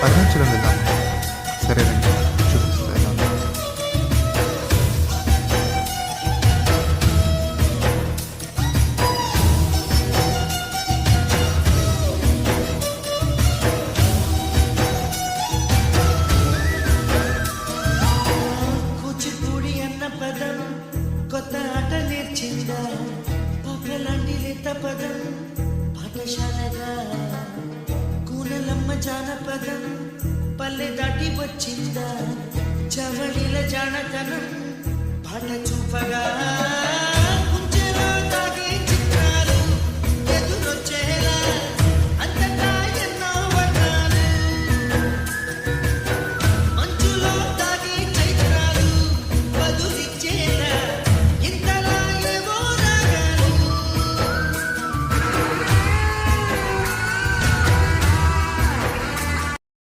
అరుణాచలం వెళ్దాం. సరేనండి, చూపిస్తా ఎలా ఉందో. కూచిపూడి అన్న పదం కొత్త ఆట నేర్చిందా, పగలాంటి లేత పదం పాఠశాలగా, కూనలమ్మ జానపదం పల్లె దాటి వచ్చిందా, చవళిల జానతనం పాట చూపగా.